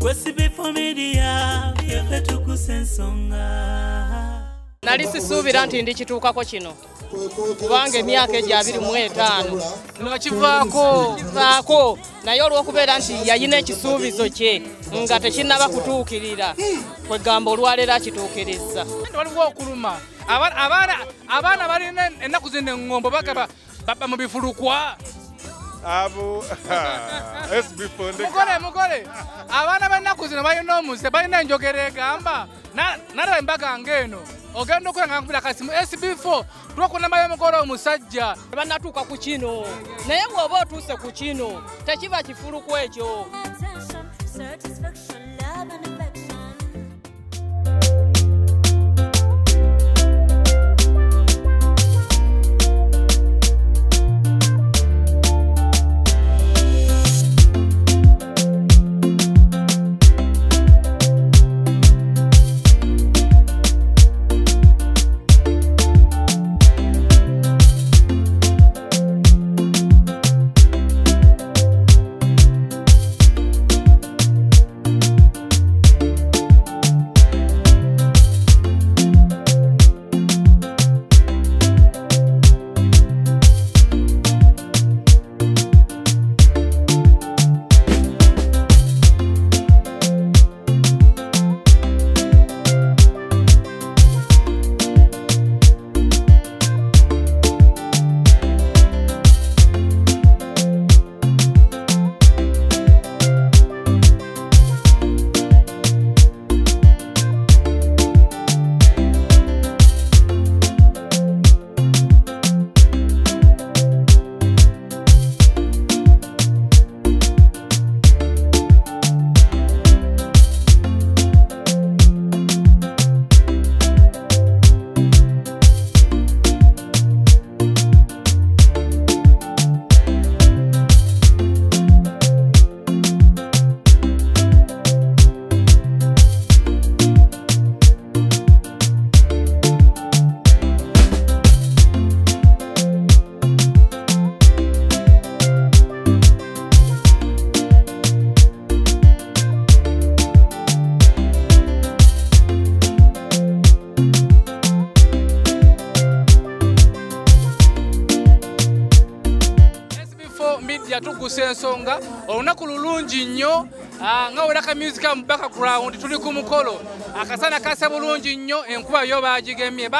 SB4 Media yefe tukusensonga nali sisuubira nti ndikituukako kino kubanga emyaka egyo 25 nokivaako naye olw'okubeera nti yalina ekisuubizo kye nga tekinnaba kutuukirira kwegamba olwaleero akituukiriza. Waliwo okuluma abaana balina ennaku zino eŋŋombo bagaba baba mu bifulukwa abo SB4 mugole abaana b'ennaku zino balina omuse balina enjogera egamba nalaba embaga ng'eno ogenda okulanga nkubira kasimu SB4 tulwakunamba y'omugole omusajja bannatuuka ku kino naye bw'oba otuuse ku kino tekiba kifulukwa ekyo. Tukusensonga olunaku lulungi nnyo nga weraka music mu background tuli ku mukolo akasana kase bulungi nnyo enkuba yo bagigemye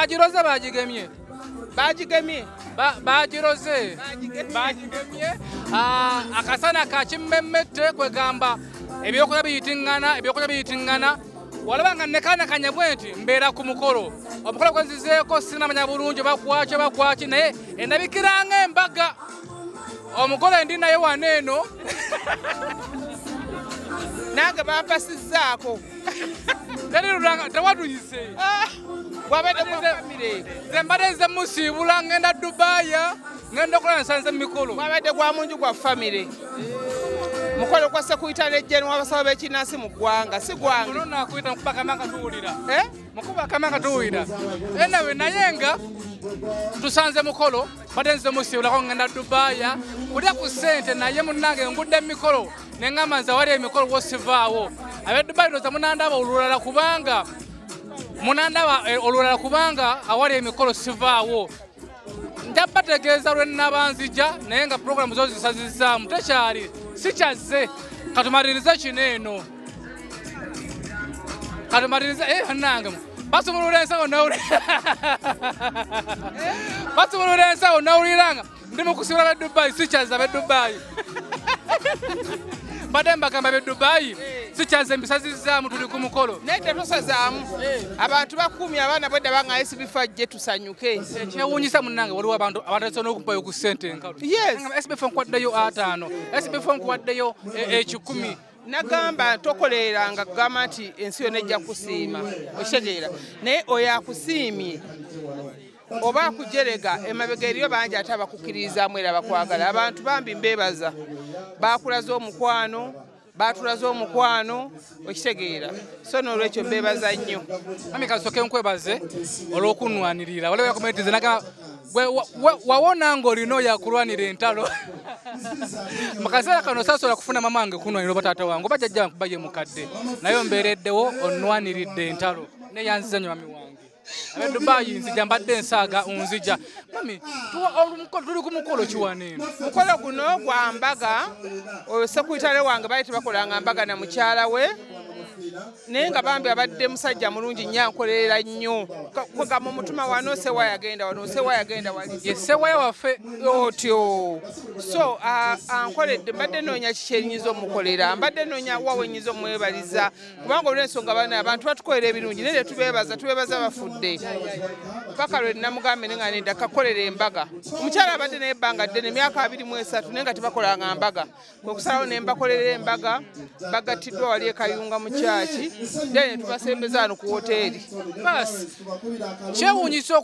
akasana kakimmemmette kwegamba ebyokulya biyitingana walaba nga nekana kanyabwe nti mbeera ku mukolo omukolo gwenzizeeko sinamanya bulungi bakwaki naye endabikiranga embaga omugole ndi naye waneeno nange bampasizzaako tewaduyise ze mbadde nze musiibula ngenda Dubaaya ngenda okola nsanze mikolo gwabadde gwa munju gwa famire mukolo kwa sekuyita lejjeni w'abasawo b'ekinnansi mu ggwanga si gwange nakuyita mukuba kamanga tuwulira enawe naye nga tusanze mukolo badde nze musiibulako ngenda Dubaaya kulya ku ssente naye munnange ngudde emikolo neŋŋamba nze awali emikolo wosivaawo ab'eDubaaya ndoza munandaba olulala kubanga awali emikolo sivaawo njabategeeza lwe nnabanzija naye nga pulogulamu zo zisazizaamu tekyali sikyazze katumalirize kino eno bannange basumulula ensawo nawuliranga ndi mukusibula b'eDubaaya sikyaza b'eDubaaya badde mbagamba b'eDubaaya sikyaza mbisazizaamu tuli ku mukolo naye tetusazaamu abantu bakuumye abaana bwedda banga SB4 ajje tusanyuke ekyewuunyisa munnange waliwo abantu abatasona okumpayo ku ssente enkalu SB4 nkuwaddeyo 5 SB4 nkuwaddeyo 10 nagamba tokoleranga kugamba nti ensi yonna ejja kusiima okitegeera naye oyo akusiimye oba akujerega emabega eriyo bangi ate abakukkiririzaamu era bakwagala abantu bambi mbeebaza bakulaza omukwano batulaze omukwano okitegeera so n'olwekyo mbeebaza nnyo mami kasooke nkwebaze olw'okunwanirira waliwo yakomenti zenaga wawona ng'olina yakulwanira entalo mu kaseera kano saasobola kufuna mama wange kunwanira oba taata wange oba jjajja wange kuba ye mukadde naye mbeereddewo onnwaniridde entalo neyanziza nyo mami wange abe Dubai nzija mbadde nsaaga unzija mami tuli ku mukolo kiwaneeno mukolo guno gwa mbaga sekuitale wange baali tebakolanga mbaga na mukyala we naye nga bambi abadde musajja mulungi nnyo ankolerera nnyo kwegamba omutima wano sewa yagenda wano sewa yagenda wali ye sewaya waffe otyo so ankoledde mbadde noonya kiki erinyiza omukolera mbadde noonya wawe enyiza omwebaliza kubanga olw'ensonga bana abantu batukolera ebirungi naye tubeebaza bafudde paka lwe namugambe nenga nedda kakolera embaga omukyala abadde naye ebbanga ddene emyaka 23 naye nga tebakolanga mbaga kwe kusalawo ne mbakolera embaga bagattiddwa wali ekayunga mu kyaki then tubasembeza wano ku woteeri basi kyewuunyisa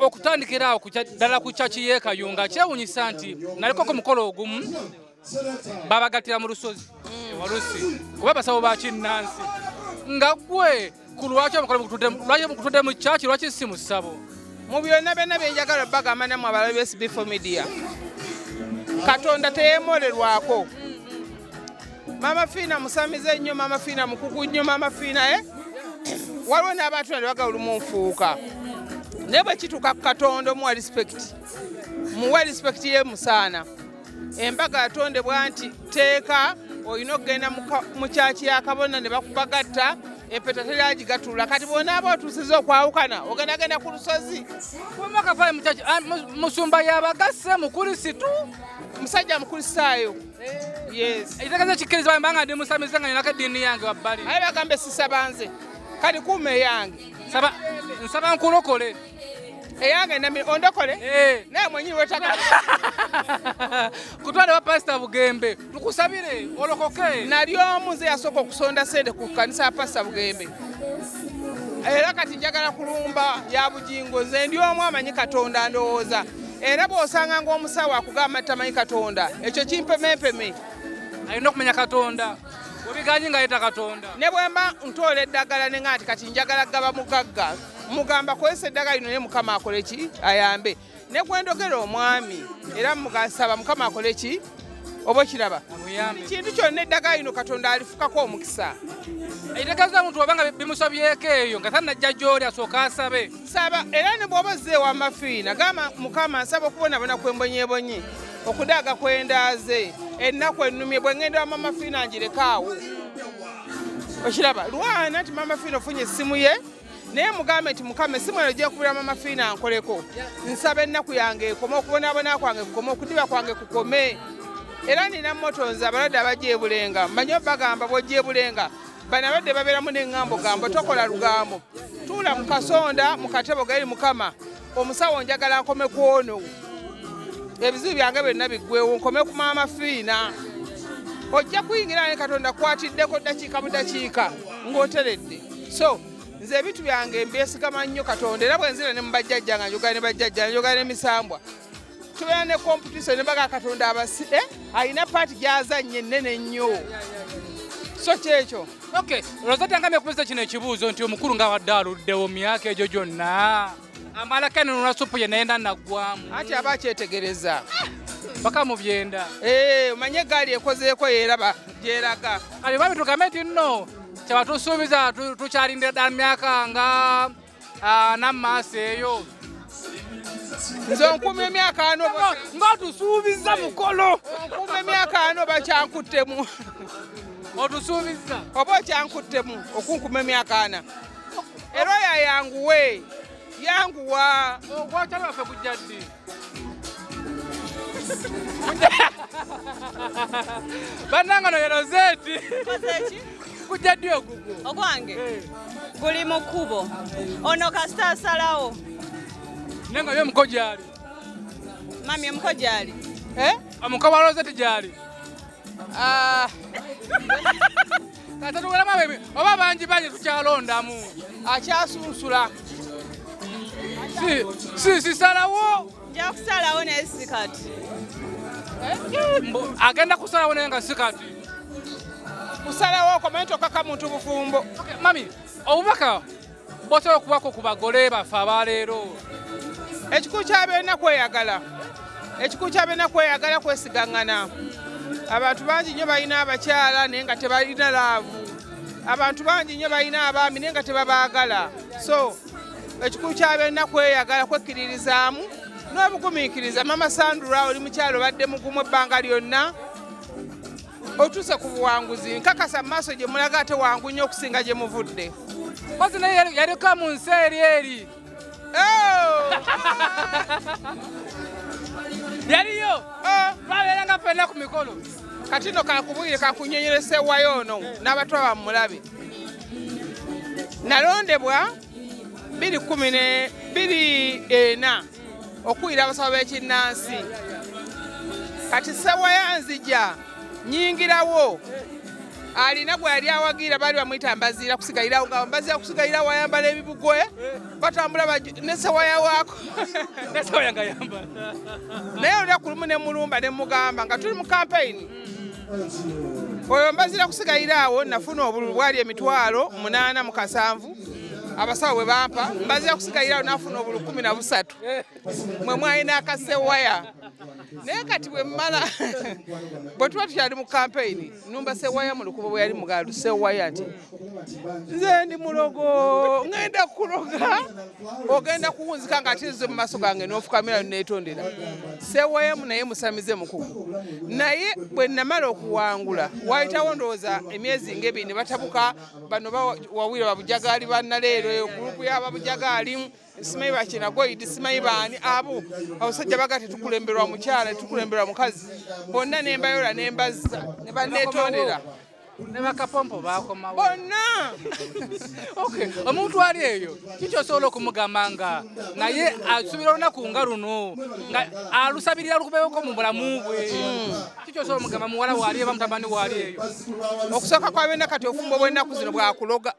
okutandikira awo ddala ku kyaki y'ekayunga kyewuunyisa nti naliko ku mukolo ogumu babagattira mu lusozi ewalusi kuba basabo ba kinnansi nga gwe ku lwaki mukutudde mu kyaki lwaki si mu ssabo mu byonna byonna byenjagala bagamba nammwe abalabi b'SB4 Media Katonda teyeemolerwako Mama Fina musamize nnyo Mama Fina mukugu nnyo Mama Fina waliwo n'abantu nali bagala olumu nfuuka naye bwe kituuka ku Katonda omuwa respect ye musaana embaga yatondebwa nti teeka olina okugenda mu kyaki ya kabona ne bakubagatta empeta teryagigatula kati bonna aba otuusiza okwawukana ogendagenda ku lusozi omakafaye mukyaki musumba yabagasse mukrisitu musajja mukristaayo yes ekitegeeza kikkiriza bambanga ndi musamize nga nyenako eddiini yange wabbali aye bagambe sisaba nze kati kuuma eyange nsaba nkulokole eyange ondokole naye mwenyini wetagala kutwale wa pasita Bugembe tukusabire olokoke nali omu nze yasooka okusonda sente ku kanisa ya pasita Bugembe era kati njagala kulumba ya bugingo nze ndi omu amanyi Katonda ndowooza era bw'osanga ng'omusawo akugamba tamanyi Katonda ekyo kimpemempeme alina okumenya Katonda obiganyi nga yeta Katonda ne bwemba ntoola eddagala ne nga nti kati njagala gaba mugagga mugamba kozesa eddagala lino ne Mukama akole ki ayambe ne gwendogera omwami era mugasaba Mukama akole ki oba kiraba kintu kyonna eddagala lino Katonda alifukako omukisa ekitegeeza omuntu wabanga bimusabyeko eyo nga tannajja gy'oli asooka asabe saba era ne bw'oba ozze ewa Mafiina gamba Mukama nsaba okubonabona kwembonyebonye okudaaga kwendaaze ennaku ennumye bwe ngenda wa Mama Fiina ngirekaawo okiraba lwana nti Mama Fiina ofunye essimu ye naye mugambe nti Mukama essimu eno ojja kubira Mama Fiina nkoleko nsaba ennaku yange ekome okubonaabona kwange kukome okudiba kwange kukome era nina moto nze abalwadde abajja ebulenga mmanyi bagamba bw'ojja ebulenga bano abadde babeeramu n'eŋŋambo gambo tokola lugambo tuula mu kasonda mu katebo gali Mukama omusawo njagala nkome ku ono ebizibu byange byonna biggwewo nkome ku Mama Fiina ojja kuyingira ne Katonda kwatiddeko ddakiika mu ddakiika ng'oteredde so nze ebitu byange mbyesigama nnyo Katonda era bwe nzira ne mu bajjajja nga njogera ne bajjajja njogera n'emisambwa tubeera ne competition ne baga Katonda alina paati gy'azannye ennene nnyo so kyekyo okay olowooza ngamye kubuuza kino ekibuuzo nti omukulu ng'awadde aluddewo myaka egyo gyonna amalako eno nolwasupu ye nayenda naggwamu ati aba akyetegereza paka mu byenda omanye egaali ekozeeko yeeraba gyeraga kale bami tugambe nti nno kyaba tusuubiza tukyalindira ddala myaka nga nammaaso eyo nze onkuuma emyaka 4 ng'otusuubiza mukolo onkuuma emyaka 4 bakyankuttemu otusuubiza oba okyankuttemu okunkuma emyaka 4 era oyo yanguwe yanguwa ogwakyalo waffe kujja ddi bannanga no yerozeti kujja ddi ogugo ogwange guli mu kkubo ono kasita asalawo nenga ye muko gyali mami omuko gyali omuko wa rozeti gyali kata tuweramu oba bangi tukyalondamu akyasunsula sisalawo nja kusalawo naye si kati agenda kusalawo naye nga si kati kusalawo okomanyi tokaka muntu bufumbo mami obubaka bw'osobola okubako ku bagole baffe abaleero ekikulu ky'abeena kweyagala ekikulu ky'abeena kweyagala kwesigaŋŋana abantu bangi nnyo balina abakyala naye nga tebalina laavu abantu bangi nnyo balina abaami naye nga tebabaagala so ekikulu ky'abeena kweyagala kwekkiririzaamu n'obugumiikiriza mama Sandra oli mukyalo badde mugumu ebbanga lyonna otuuse ku buwanguzi nkakasa mu maaso gye mulaga ate wangu nnyo okusinga gye muvudde kozi naye yaleka mu nsi eri yaliyo babeeranga ffenna ku mikolo kati no kakubulire kakunyonyeresa ewayo ono n'abatwa bamulabe nalondebwa 2014 okuwira abasawo b'ekinnansi kati sewaya nzija nyingirawo alina gwe yali awagira bali bamuyita Mbaziira kusigalirawo nga Mbaziira kusigalirawo ayambala ebibugwe batambula ne sewaya waako ne sewaya nga yambala naye olya ku lumu ne mulumba ne mugamba nga tuli mu kampeyini oyo Mbaziira kusigalirawo nafuna obululu bwali 8,700 abasawo bwe bampa Mbaziira kusigalirawo nafuna obululu 13 mwe mwalina akasewaya naye kati bwe mmala bwe tuba tukyali mu kampeyini numba sewaya mu lukubo bwe yali mugalu sewaya nti nze ndi mulogo ngenda kuloga ogenda kuwunzika nga atize mu maaso gange n'ofukamira neetondera sewaya naye musamize mukugu naye bwe namala okuwangula wayitawo ndowooza emyezi ng'ebiri ne batabuka bano wawira babujagaali bannaleero eyo gurupu y'ababujagaali simanyi bakina goyidi simanyi baani abo abasajja bagati tukulemberwa mukyala tukulemberwa mukazi bonna nembayola nembazza ne banneetondera ne bakapompo bakomawo bonna omuntu ali eyo kiki osobola okumugamba nga naye asubira olunaku nga luno nga alusabirira lukubeko mu bulamu bwe kiki osobola omugamba muwala waali eba mutabani waali eyo okusooka kwabeena kati ofumbo bw'ennaku zino bwakuloga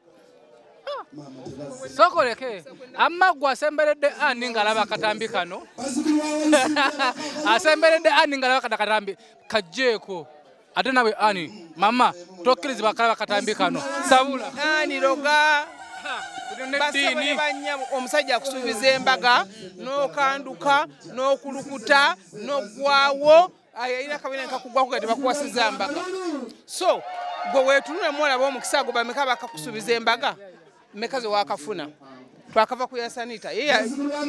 sokoleke amma gwe asemberedde ani ng'alaba akatambi kano asemberedde ani ng'alaba katambi kajjeeko ate nawe ani mama tokkirizibwa kalaba akatambi kano sabula ani loga basabwe banya omusajja akusuubiza embaga n'okanduka n'okulukuta n'oggwawo ayina kabina nkakugwako nga tebakuwasiza mbaga so gwe weetunule muolaba omukisa go bameka bakakusuubiza embaga mekazi wakafuna twakava ku yasanita ye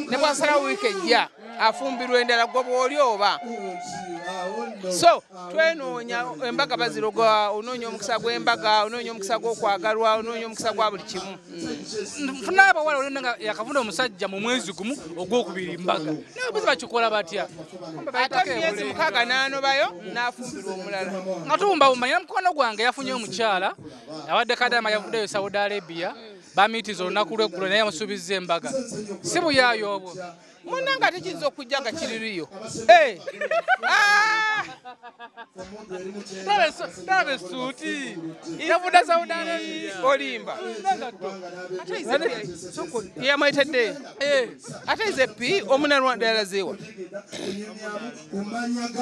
ne bwasalawo wiiki ejja afumbirwa endala gwe bw'oli oba so twenoonya embaga baziroga onoonya omukisa gw'embaga onoonya omukisa gw'okwagalwa onoonya omukisa gwa buli kimu nfuna abawala olenda nga yakafuna omusajja mu mwezi gumu ogwokubiri mbaga naye bwe bakikola batya ate myezi 6 n'anobayo n'afumbirwa omulala nga tuwumbawumba nyina mukwano gwange yafunye omukyala awadde kadama yavuddeyo Saudi Arabia bamiitiza olunaku lw'eggulo naye yamusuubiza embaga si buyaayo obwo munna nga tekiyinza okujja nga kiririyo tabe suuti yavudde Saudi Arabia olimba yamwetedde ate ize pi omunalwanda yalazeewa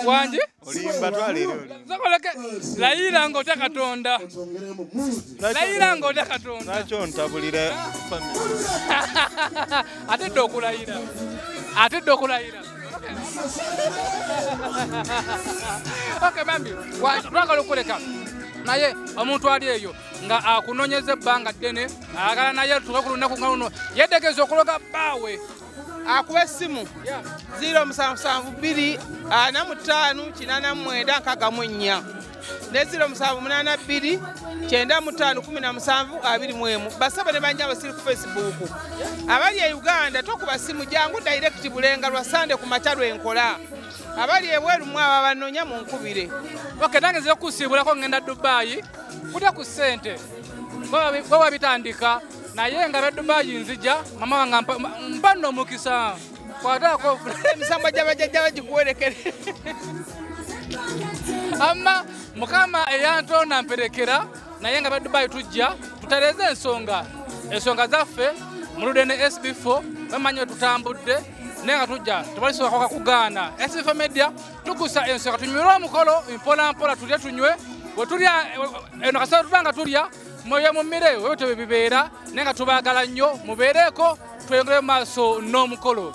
wanje olimba twaleero sokoleke layira ng'otya Katonda layira ng'otya Katonda nakyo ntabulira atedde okulayira atedde okulayira okay bambi twagala okuleka naye omuntu ali eyo nga akunonyeza ebbanga ddene ayagala naye tuke ku lunaku nga luno yeddegeza okuloga bbaawe akuba essimu 07724589 ne 0782951721 basaba ne banja abasiri ku Facebook abali e Uganda tokuba simu jangu direct bulenga lwa Sande ku matalo enkola abali ebweru mwaba banonya mu nkubire okay nange nzira kusibulako ngenda Dubai kutya ku sente baba bitandika naye nga be Dubai nzija mama wanga mpano mukisa kwatako emisamba jabajja bagikuwerekere amma mukama eyantona mperekera naye nga be Dubai tujja tutereze ensonga zaffe mulude ne SB4 bamanye tutambudde naye nga tujja tubalisobola kugaana SB4 Media tukusa ensonga tunywera omukolo mpola mpola tulye tunywe bwe tulya eno kasaba tubanga tulya moyo mumire wewe tebibeera naye nga tubaagala nnyo mubeereko twengere mu maaso n'omukolo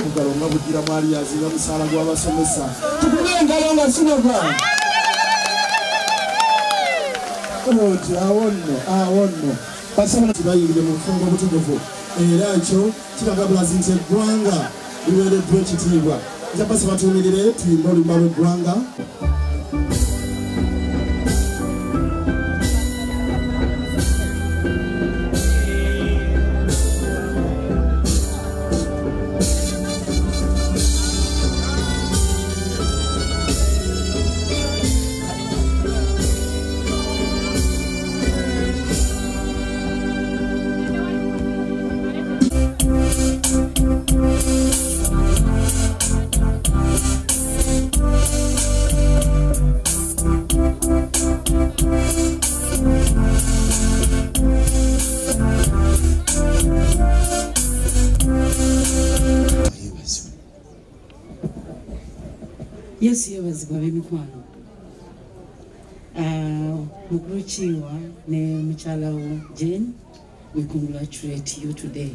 Bugalonga bugira mwali yaziba musala gw'abasomesa tukube engalo nga sinoga oti awonno basabana tibayingire mu bufungo obutukuvu era ekyo kiraga bulazi nti eggwanga liweereddwa ekitiibwa nja basaba tuwumirire tuyimbe oluyimba lw'eggwanga. Yes, yebazibwa b'emikwano. Mukulu Chiwa ne mukyala wo Jane, we congratulate you today.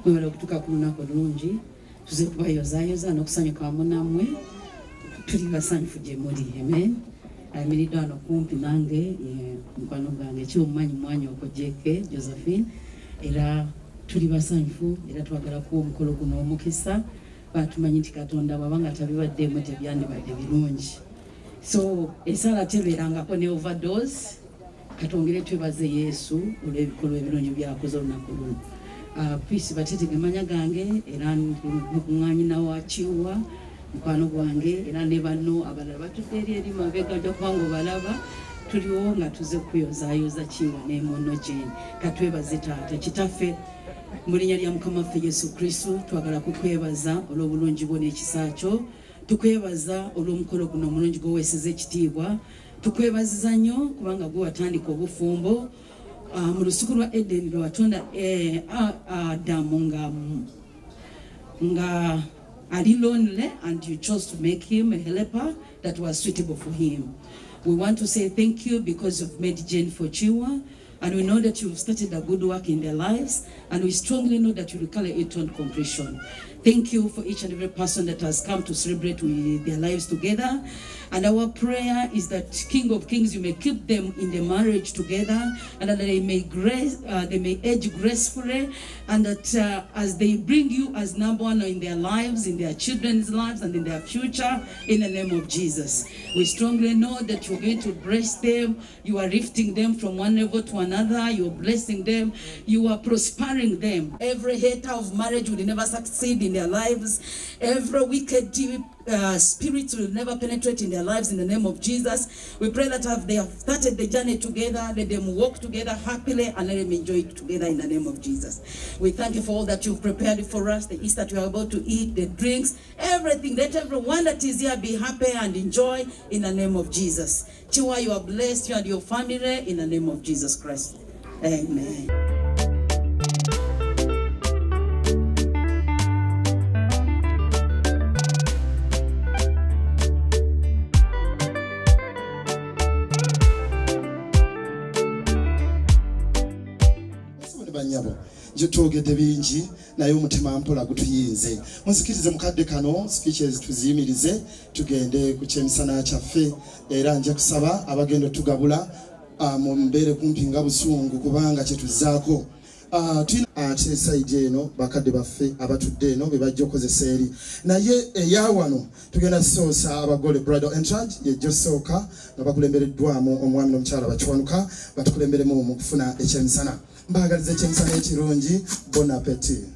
Mwebala okutuuka ku lunaku olulungi, tuze kubayozaayoza n'okusanyuka wamu nammwe, tuli basanyufu gye muli. Amen. Ayimiriddwa wano kumpi nange mukwano gwange ekyomumanyi mwanya okwo JK Josephine, era tuli basanyufu era twagala kuwa omukolo guno omukisa. Batumanyi nti Katonda bwabanga tabibaddemu tebyandibadde birungi. So esala tebeerangako ne overdose. Katongere twebaze Yesu olw'ebikolwa ebirungi byakoze olunaku luno. Peace Batete manya gange era mukuŋŋaanyi nawo Chiwa mukwano gwange era ne banno abalala batudde eri mabega ojja kubanga obalaba tuliwo nga tuze kuyozaayoza Chiwa ne Mono Jane. Katwebaze Taata Kitaffe mu linnya lya Mukama waffe Yesu Kristo twagala kukwebaza olw'obulungi bwo n'ekisa kyo. Tukwebaza olw'omukolo guno omulungi gwoweeseza ekitiibwa. Tukwebaziza nnyo kubanga gwe watandika obufumbo mu lusuku lwa Edeni lwe watonda Adamu nga ali lonely and you chose to make him a helper that was suitable for him. We want to say thank you because you've made Jane for Chiwa. And we know that you've started a good work in their lives, and we strongly know that you will carry it on completion. Thank you for each and every person that has come to celebrate with their lives together. And our prayer is that King of Kings, you may keep them in the marriage together, and that they may age gracefully, and that as they bring you as number one in their lives, in their children's lives, and in their future, in the name of Jesus. We strongly know that you're going to bless them. You are lifting them from one level to another. You're blessing them. You are prospering them. Every hater of marriage will never succeed in their lives. Every wicked spirits will never penetrate in their lives in the name of Jesus. We pray that as they have started the journey together, let them walk together happily and let them enjoy it together in the name of Jesus. We thank you for all that you've prepared for us, the Easter that we are about to eat, the drinks, everything. Let everyone that is here be happy and enjoy in the name of Jesus. Chiwa, you are blessed, you and your family, in the name of Jesus Christ. Amen. Nyabo jetogedde bingi naye omutima mpola gutuyinze munsikirize mukadde kano speeches tuziyimirize tugende ku kyemisana kyaffe era nja kusaba abagenda tugabula mu mbeere kumpi nga busungu kubanga kyetuzaako ate side eno bakadde baffe abatudde eno bebajja okozesa eri naye eyawano tugenda soosa abagole bridal entourage yejjosooka nga bakulembereddwamu omwami n'omukyala bakiwanuka batukulemberemu mu kufuna ekyemisana mbagaliza ekyemisana ekirungi. Bon appétit.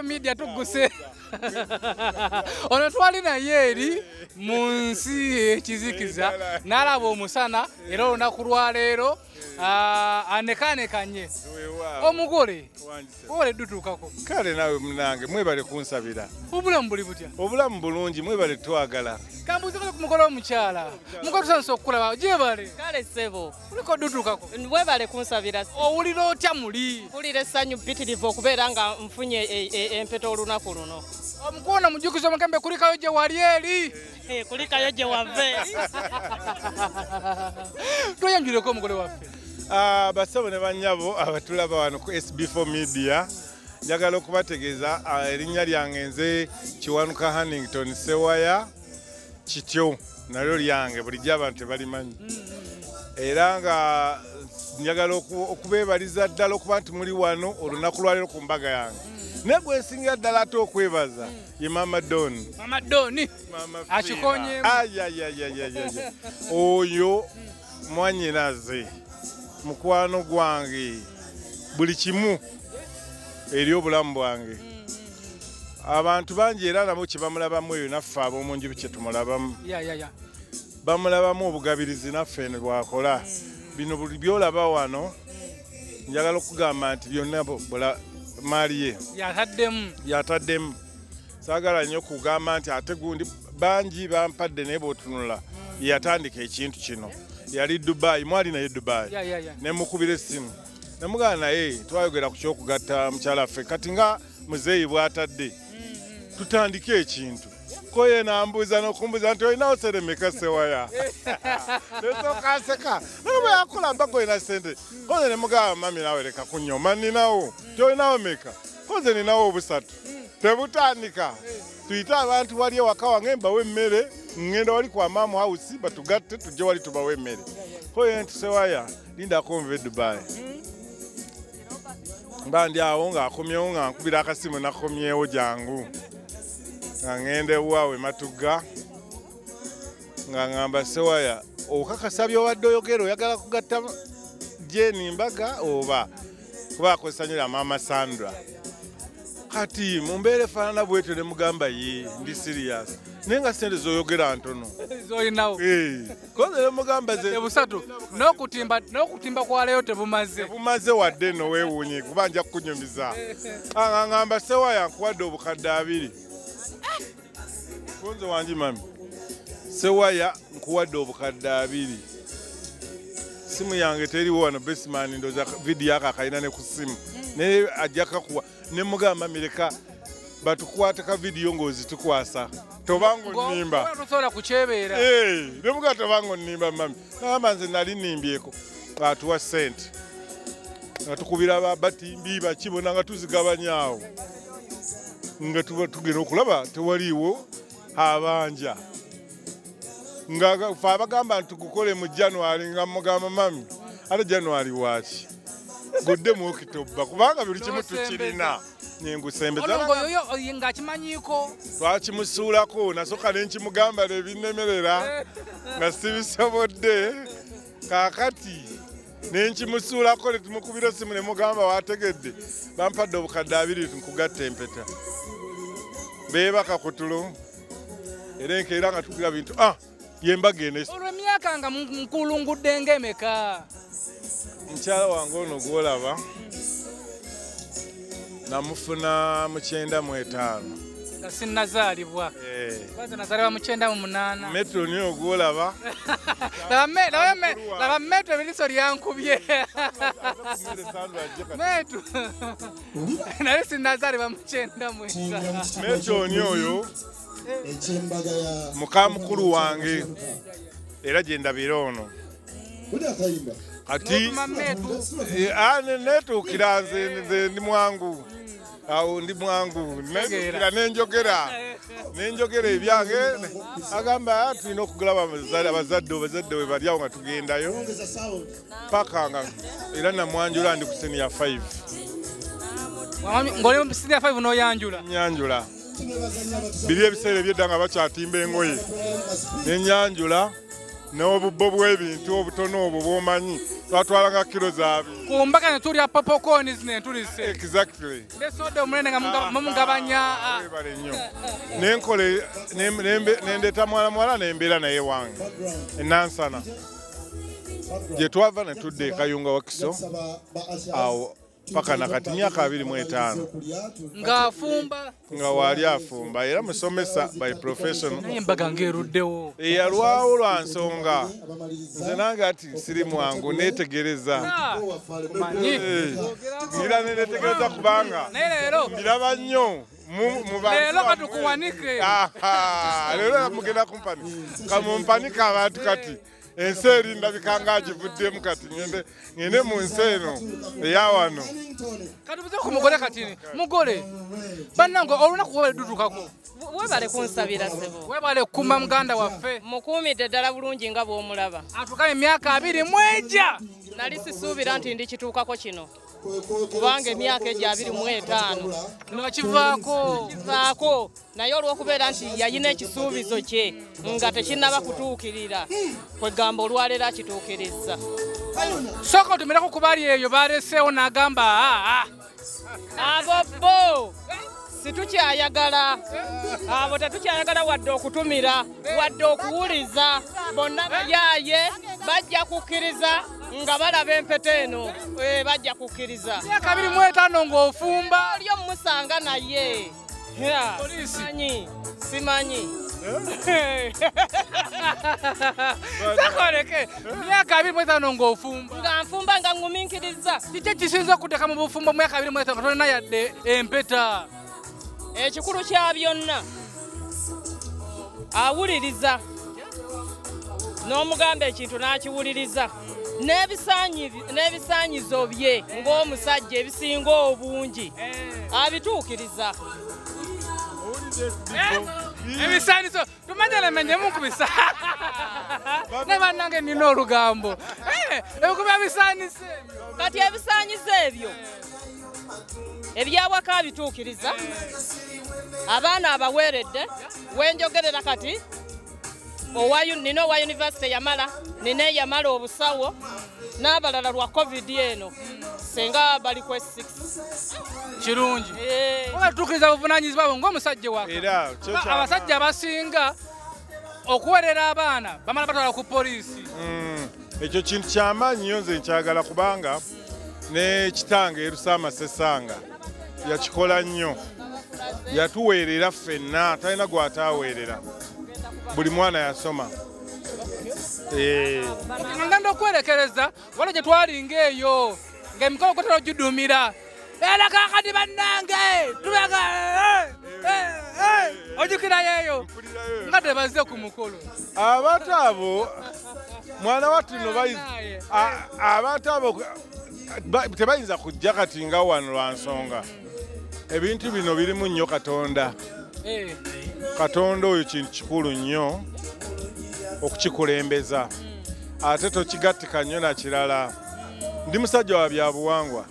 SB4 Media tugguse. Ono twali naye eri mu nsi ekizikiza n'alaba omusana era olunaku lwa leero anekanekanye. Omugole ole dutukako. Kale nawe munange mwebale kunsabira. Obulamu buli butya? Obulamu bulungi mwebale twagala. Kambuze ko kumugole omukyala. Mugole tusanso okulaba jebale. Kale sebo. Uliko dutukako. Mwebale kunsabira. Owulira otya muli? Mpulira essanyu bbitirivu okubeera nga nfunye empeta olunaku luno. Omukoona mujukizo Mugambe kulikayo gye wali eri. Kulikayo gye wave. Toyanjuleko omugole waffe. Basabo ne bannyabo abatulaba wano ku SB4 Media njagala okubategeeza erinnya lyange nze Kiwanuka Hannington Sewaya kityo nalyo lyange bulijjo abantu tebalimanyi era nga njagala okubeebaliza ddala okuba nti muli wano olunaku lwaleero ku mbaga yange naye gwensingira ddala ate okwebaza ye Mama Doni. Mama Doni akikonyeemu oyo mwanyinaze mukwano gwange buli kimu eri obulamu bwange abantu bangi era nabo kyebamulabamu eyo naffe ab'omunju bikye tumulabamu bamulabamu obugabirizi naffe ne bwakola bino buli byolaba wano njagala okugamba nti byonna maali ye yataddemu saagala nnyo okugamba nti ate gundi bangi bampadde naye bw'otunula yatandika ekintu kino yali Dubai mwali naye Dubai ne mukubira essimu nemugana naye twayogera ku kyokugatta mukyala ffe kati nga muzeeyi bw'atadde tutandike ekintu ko ye nambuuza n'okumbuuza nti olinawo seremeka Sewaya nesokaseka naye bwe yakola mpaka olina sente koze ne mugamba mami nawe leka kunyoma ninawo tyolinawo meka koze ninawo obusatu tebutandika tuyite abantu wali ewaka wange mbawe emmere ngenda wali kwa Mamu House batugatte tujje wali tubawe emmere koye nti Sewaya lindako nve Dubai mba ndi awo ng'akomyewo nga nkubira akasimu nakomyewo jangu nga ngende waawe Matugga nga ngamba Sewaya okakasa by'obadde oyogera oyagala kugatta Jeni Mbaga oba kuba akozesanyira Mama Sandra kati mumbeere faanana bwetyo ne mugamba ye ndi serious naye nga sente zoyogera ntono zoyinawo koze ne mugamba ze ebusatu n'okutimba kwaleyo tebumaze wadde no weewuunye kuba nja kukunyumiza ngamba Sewaya nkuwadde obukadde 2 konze wangi mami Sewaya nkuwadde obukadde 2 simu yange teriwo wano Besman ndoza video akakayina ne ku simu naye ajja kakuwa ne mugamba mireka batukwata ka video ng'ozitukwasa tobango nnimba tosobola kukyebera ne mugamba tobango nnimba mami nagamba nze nali nnimbyeko atuwa sente nga tukubira batimbi bakibona nga tuzigabanyaawo nga tuba tugenda okulaba tewaliiwo abanja nga fe abagamba nti tukukole mu January nga mugamba mami ate January waki godde mu Okitoba kubanga buli kimu tukirina nyengusembezaoyo ng'akimanyiko twakimusuulako nasooka ne nkimugamba nebinnemerera nga sibisobodde kaakati ne nkimusuulako ne tumukubira essimu ne mugamba wategedde bampadde obukadde 2 nkugatta empeta beebaka kutulo era enkeera nga tugira bintu yembaga enesi olw'emyaka nga nkulungudde ng'emeka mukyala wange ono gwolaba namufuna mu 95 nga sinnazaalibwa kwanza nazaalibwa mu 98 metro niyo gwolaba laba metro ebiriso lyankubye metro naye sinnazaalibwa mu 99 metro ni oyo muka mukulu wange era gye ndabira ono kati netuukira nze ndi mwangu awo ndi mwangu nenjogera ebyange agamba tulina okugula abazadde we bali awo nga tugendayo paka nga era namwanjula ndi ku senior 5 ng'oli senior 5 n'oyanjula nyanjula biri ebiseera ebyedda nga bakyatimba engoye nenyanjula n'obubbo bw'ebintu obutono obwo bw'omanyi twatwalanga kilo z'abiri ku mbaga ne tulya popcorn zine tulise exactly soda omunene nga mumugabanya ebale nnyo nenkole nendeeta mwala nembeera naye wange enansana gye twava ne tudda e Kayunga Wakiso awo paka nakati myaka 25 ng'afumba nga waali afumba era musomesa by profession embaga ng'eruddewo eyalwawo lwa nsonga nze nange ati siri mwangu neetegereza ngira neetegereza kubanga mbiraba nnyo leero katukuwanike leero mugenda kumpani kamumpanika abantu kati ensi eri ndabika ng'agivuddemu kati ngende mu nsi eno eyawano kati buze ku mugole kati mugole bannange olunaku webale dudukako webale kunsabira ssebo webale kumma muganda waffe mukuumidde ddala bulungi nga bw'omulaba atuka emyaka 2 mweja nali sisuubira nti ndikituukako kino kubanga emyaka egyo 25 kivaako naye olw'okubeera nti yalina ekisuubizo kye nga tekinnaba kutuukirira kwegamba olwaleero akituukirizza sooka otumirako ku bali eyo baleseewo n'agamba abo bo situkyayagala abo tetukyayagala wadde okutumira wadde okuwuliza bonna bayaaye bajja kukkiriza nga balaba empeta eno bajja kukkiriza myaka 25 ng'ofumba oli omusanga naye simanyi sakoleke myaka 25 ng'ofumba nga nfumba nga nguminkiriza kiki ekisinza okuteka mu bufumbo myaka 25 katolina yadde empeta ekikulu kya byonna awuliriza n'omugamba ekintu n'akiwuliriza n'ebisaanyizo bye ng'omusajja ebisinga obungi abituukiriza ebisaanizo tumanyelemenyemu nkubisa ne bannange nina olugambo ebikuba ebisaanizo ebyo kati ebisaanyizo ebyo ebyawaka abituukiriza abaana abaweeredde wenjogerera kati nina owa yunivasite yamala nina eyamala obusawo n'abalala lwa covid eno senga bali ku 6 kirungi obatuukiriza buvunaanyizibwa bwe ng'omusajja waka abasajja abasinga okuwerera abaana bamala batwala ku poliisi ekyo kintu kyamaanyi nnyo nze nkyagala kubanga ne kitange Erusama Sesanga yakikola nnyo yatuweerera ffenna talina gw'ataaweerera buli mwana yasoma ngenda okwerekereza wala gye twalinga eyo ng'emikolo kwetera ogidumira era kakati bannange tubega ojukirayo nga tebaze ku mukolo abantu abo mwana wattu no abantu abo tebayinza kujja kati nga wano lwa nsonga ebintu bino birimu nnyo Katonda Katonda oyo kintu kikulu nnyo okukikulembeza ate tokigattika nnyo na kirala ndi musajja wa byabuwangwa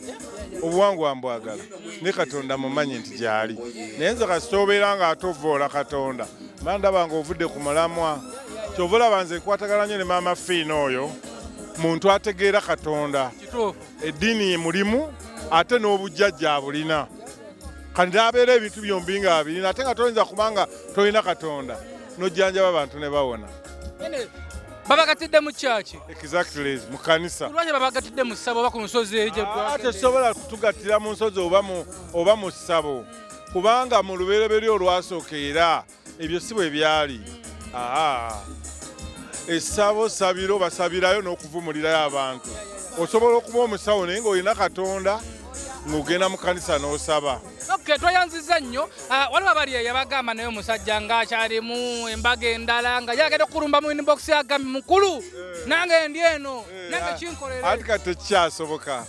obuwangwa mbwagala ne Katonda mumanyi nti gyali naye nze kasita obeera nga atovoola Katonda mandaba nga ovudde ku mulamwa kyova olaba nze nkwatagala nnyo ne maama Fiina oyo muntu ategeera Katonda eddiini mulimu ate n'obujjajja abulina kandi n'abeera ebintu byombi nga abirina ate nga toyinza kubanga tolina Katonda n'ojjanjaba abantu ne bawona babagatidde mu kyaki exactly mu kanisa lwaki babagatidde mu ssabo oba ku nsozi egyo tesobola kutugattira mu nsozi oba mu ssabo kubanga mu lubereberye olwasooka era ebyo si bwe byali essabo sabiro basabirayo n'okuvumulirayo abantu osobola okuba omusawo naye ng'olina Katonda ng'ogenda mu kanisa n'osaba twayanziza nnyo waliwo abali yabagamba naye omusajja ng'akyalimu embaga endala nga yagenda okulumba mu inbox yagambi mukulu nange ndi eno nange kinkolere anti kati tekikyasoboka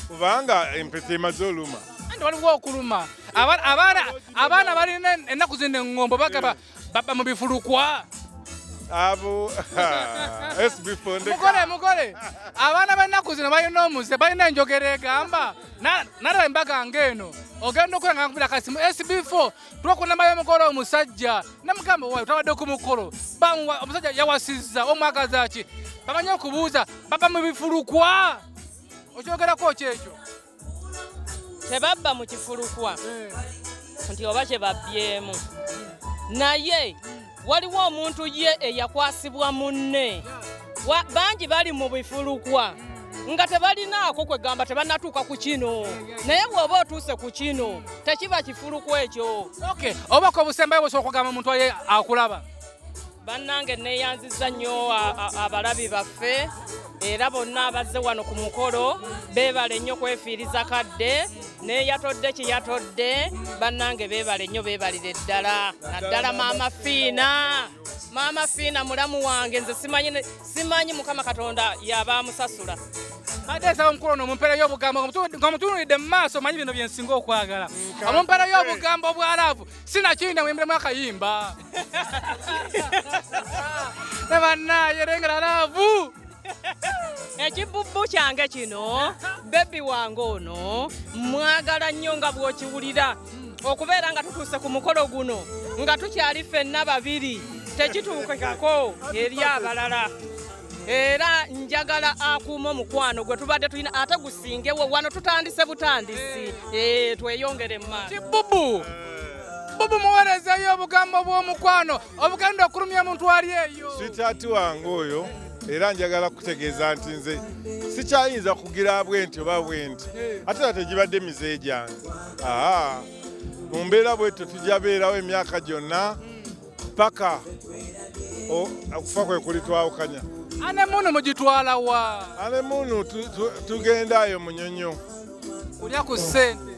kubanga empeta emaze oluma anti waliwo okuluma abaana balina ennaku zino eŋŋombo bagaba baba mu bifulukwa abo SB4 mugole abaana b'ennaku zino balina omuze balina enjogera egamba nalaba embaga ng'eno ogenda okulanga nkubira kasimu SB4 twakunambayo omukolo omusajja namugamba waayo tabadde ku mukolo omusajja yawasizza omwagaza ki bamanye okubuuza baba mu bifulukwa okyogerako kyekyo tebabba mu kifulukwa nti oba kye babbyemu naye waliwo omuntu ye eyakwasibwa munne bangi bali mu bifulukwa nga tebalinaako kwegamba tebannatuuka ku kino naye bw'oba otuuse ku kino tekiba kifulukwa ekyo obako obusembayo busobola okugamba omuntu ye akulaba bannange neeyanziza nnyo abalabi baffe era bonna abazze wano ku mukolo beebale nnyo kwefiiriza kadde neeyatodde kiyatodde bannange beebale nnyo beebalire ddala naddala maama fiina mulamu wange nze simanyi mukama katonda yabaamusasula ate nsaba omukulu ono omumpeerayo obugambo ng'omutunuulidde mu maaso omanyi bino bye nsinga okwagala omumpeerayo obugambo bwalaavu sinakindi muyimbilemu akayimba ne bannaye erengera laavu ekibubbu kyange kino bebi wange ono mwagala nnyo nga bw'okiwulira okubeera nga tutuuse ku mukolo guno nga tukyali ffenna babiri tekituukekako eri abalala era njagala akuuma omukwano gwe tubadde tulina ate gusingewo wano tutandise butandisi tweyongere mu maaso bubu muweerezeeyo obugambo bw'omukwano obugenda okulumya omuntu ali eyo sitaati wange oyo era njagala kutegeeza nti nze sikyayinza kugira bwenti oba bwenti ate ate gibadde mize gyange mu mbeera bwetyo tujja beerawo emyaka gyonna paka okufa kwe kuli twawukanya anemunu mugitwala wa anemunu tugendayo munyonyo kulya ku ssente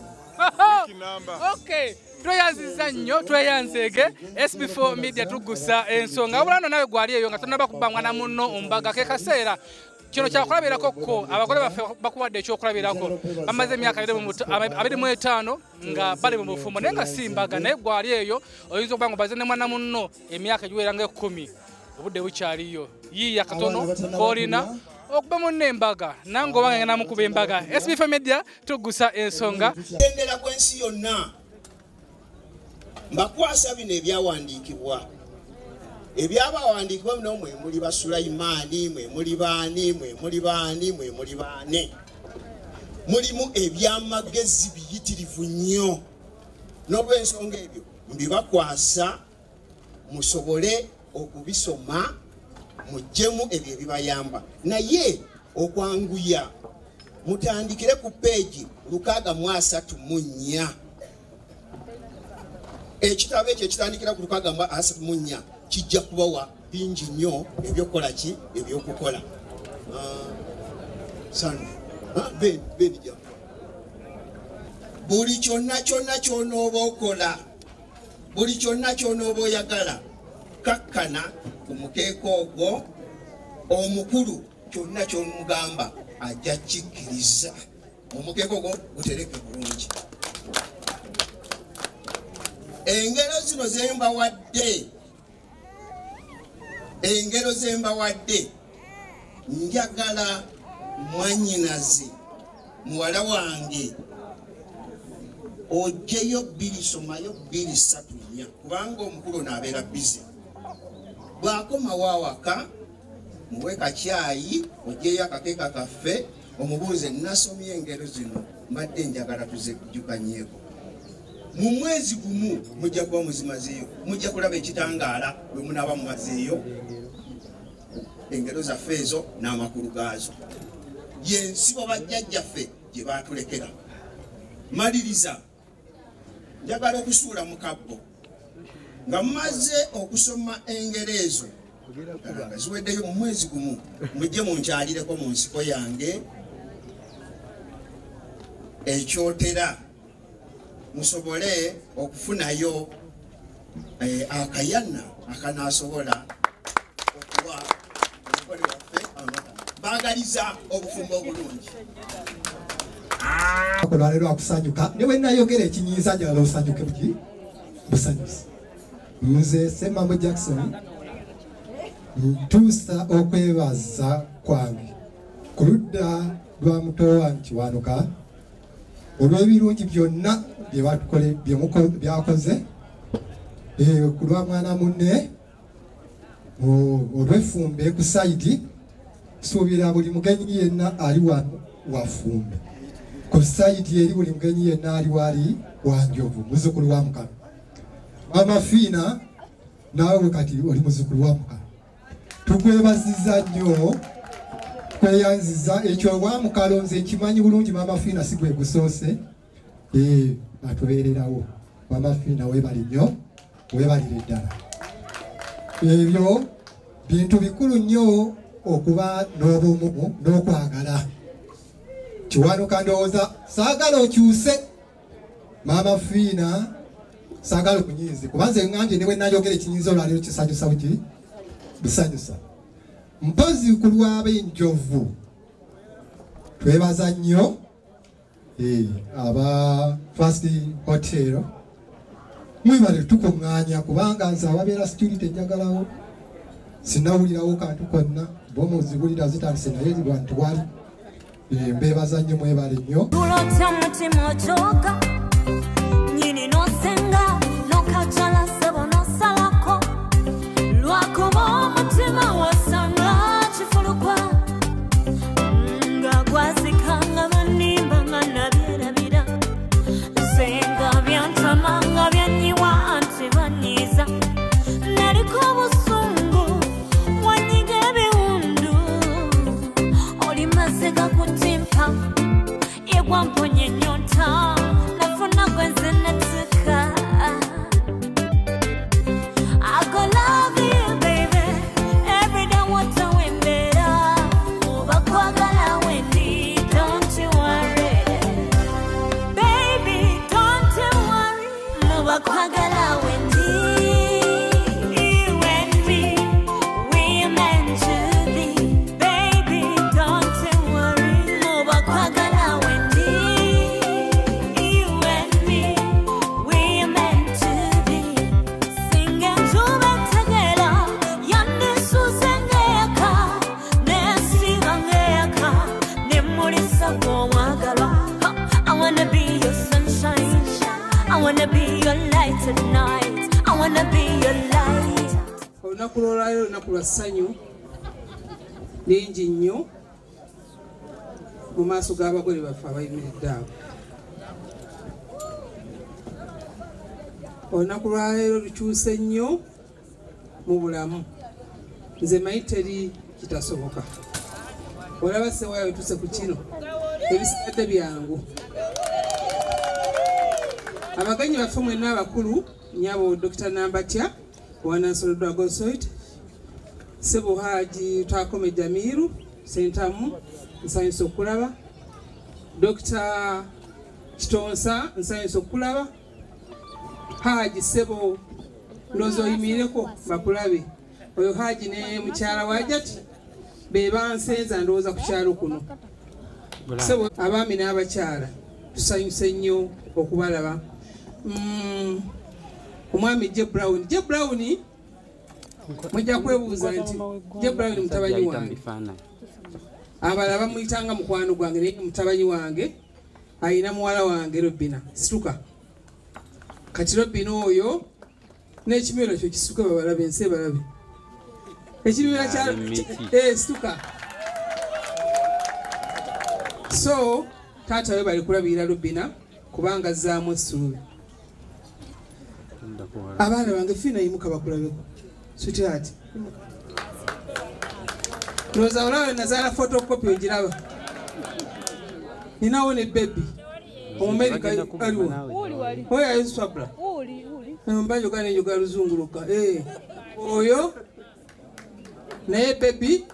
tweyanziza nnyo tweyanzeege SB4 Media tugusa ensonga wabula no nawe gwali eyo nga tonaba kuba mwana munno ombaga ke kaseera kino kyakulabirako ko abagole baffe bakuwadde ekyokulabirako bamaze emyaka 25 nga bali mu bufumbo naye nga simbaga naye gwali eyo oyinza okuba nga obaze ne mwana munno emyaka egiwera nga 10 obudde bukyaliyo yiiya katono koolina okuba munno embaga nange obanga ngenda mukuba embaga SB4 Media tugusa ensonga endera kw'ensi yonna mbakwasa bino ebyawandiikibwa ebyabawandiikibwa bino mwe muli Basulayimaani mwe muli baani mwe muli baani mwe muli baane mulimu ebyamagezi biyitirivu nnyo n'olw'ensonga ebyo mbibakwasa musobole okubisoma mujjemu ebyo ebibayamba naye okwanguya mutandikire ku peegi 634 ekitabo ekyo ekitandikira ku 634 kijja kubawa bingi nnyo ebyokukola ki ebyokukola buli kyonna kyonooba okola buli kyonna kyonooba oyagala kakkana ku mukeeka ogwo omukulu kyonna kyomugamba ajja kikkiriza omukeeka ogwo gutereke bulungi engero zino zembawadde njagala mwanyinaze muwala wange ojjeyo 2 somayo 2 3 4 kubanga omukulu n'abeera bize bw'akomawo awaka muwe kakyayi ojjeyo akakeeka kaffe omubuuze nasomye engero zino mbadde njagala tuzejjukanyeeko mu mwezi gumu mujja kuba muzimazeeyo mujja kulaba ekitangaala bwe munaaba mumazeeyo engero zaffe ezo n'amakulu gaazo yensibo bajjajjaffe gye baatulekera maliriza njagala okusuula mu kabbo nga mumaze okusoma engero ezo nga ziweddeyo mu mwezi gumu mujje munkyalireko mu nsiko yange ekyotera musobole okufunayo akayana akanasobola okuba omukole waffe baagaliza obufumbo obulungi olwaleero akusanyuka ne bwe nayogera ekinyiiza njagala osanyuke busanyusi nze Ssemambo Jackson ntuusa okwebaza kwange ku ludda lwa muto wange Kiwanuka olw'ebirungi byonna byakoze ku lwa mwana munne olw'effumbe ku sayidi suubira buli mugenyi yenna ali wafumbe ku sayidi eri buli mugenyi yenna ali wali Wanjovu muzzukulu wa Mukama. Mama Fiina naawe kati oli muzzukulu wa Mukama. Tukwebaziza nnyo kweyanziza ekyo wa Mukalo nze nkimanyi bulungi Mama Fiina si gwe gusoose atubeererawo. Mama Fiina weebali nnyo weebalire ddala. Ebyo bintu bikulu nnyo okuba n'obumu n'okwagala. Kiwanuka ndowooza saagala okyuse Mama Fiina saagala okunyiize kuba nze ngambye ne bwe nayogera ekinyiiza olwaleero kisanyusa buki bisanyusa. Mpozi ku lw'ab'Enjovu twebaza nnyo aba First Hotel mwebale tukuŋŋaanya kubanga nze ababeera security njagalawo sinawulirawo kantu konna bo muzibulira zitandise naye lwantu wali mbebaza nnyo mwebale nnyo. Tulotya mutima okyooka nyini nosenga nokajala sebo nosalako lwakuba omutima wasanga kifulukwa nga gwazikanga manimba nga nabyerabira senga byantama nga byanyiwa anti banyiza naliko obusungu wanyiga ebiwundu oli mazega kutimpa yegwamponya ennyonta nafuna gwenze natuka. I go love you baby every day wata wembera oba kwagala wendi don't you worry baby don't you worry oba kwagala wendi you and me we meant to be baby don't you worry oba kwagala wendi you and me we meant to be singing tuba together yandi susengeka nesibangeka nemulisa kwomwagalwa. I wanna be your sunshine, I wanna be your light at night, I wanna be your light. Olunaku lwolwaliro lunaku lwa ssanyu lingi nnyo mu maaso g'abagole baffe abayimiridde awo. Olunaku lwaleero lukyuse nnyo mu bulamu. Nze manyi teri kitasoboka. Olaba ssewaayo wetuuse ku kino ebisigadde byangu. Abagenyi baffe mwenna abakulu nnyabo Dr. Nambatya owa Nansolo Dragon Site, Ssebo Haji Twakome Jamiru Sentamu nsanyusa okulaba, Dr. Kitonsa nsanyusa okulaba, Haji Ssebo ndowooza oyimirireko bakulabe. Oyo Haji ne mukyala wa Jati be bansenza ndowooza ku kyalo kuno. Ssebo abaami n'abakyala tusanyuse nnyo okubalaba. Omwami J Brown mujja kwebuuza nti J Brown mutabanyi wange, abalala bamuyitanga mukwano gwange naye mutabanyi wange ayina muwala wange Robina situka kati Robina oyo n'ekimero kyo kisuka babalabe ensi balabe ekibira kya situka. So taata we bali kulabira Robina kubanga zaamu essuubi. Abaana bange Fiina yimuka bakulabeko sweetheart. Ndowooza olawe nazaala photocopy ogiraba. Ninawo ne baby Omumerika aliwo oyo ayiswabula mbanjogana enjogala luzunguluka oyo naye baby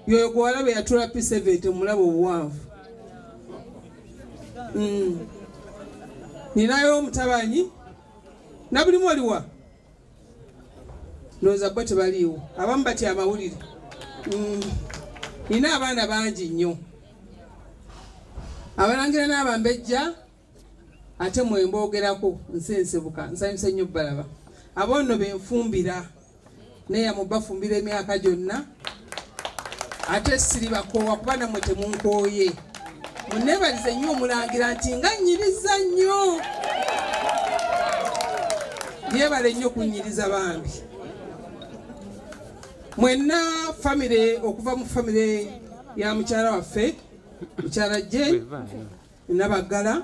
yoyo gwewalaba yatula P7 omulaba obuwanvu. Ninayo omutabanyi nabulimu oliwa ndowooza bo tebaliiwo abamu batya amawulire. Nina abaana bangi nnyo abalangira n'abambejja ate mwemboogerako nsensebuka nsanyusa nnyo balaba. Abo nno benfumbira neya mubafumbira emyaka gyonna ate siribakoowa kuba nammwe temunkooye munneebalize nnyo omulangira nti nga nnyiriza nnyo yeebale nnyo kunnyiriza bambi mwenna famire okuva mu famire ya mukyala waffe mukyala gye Nabaggala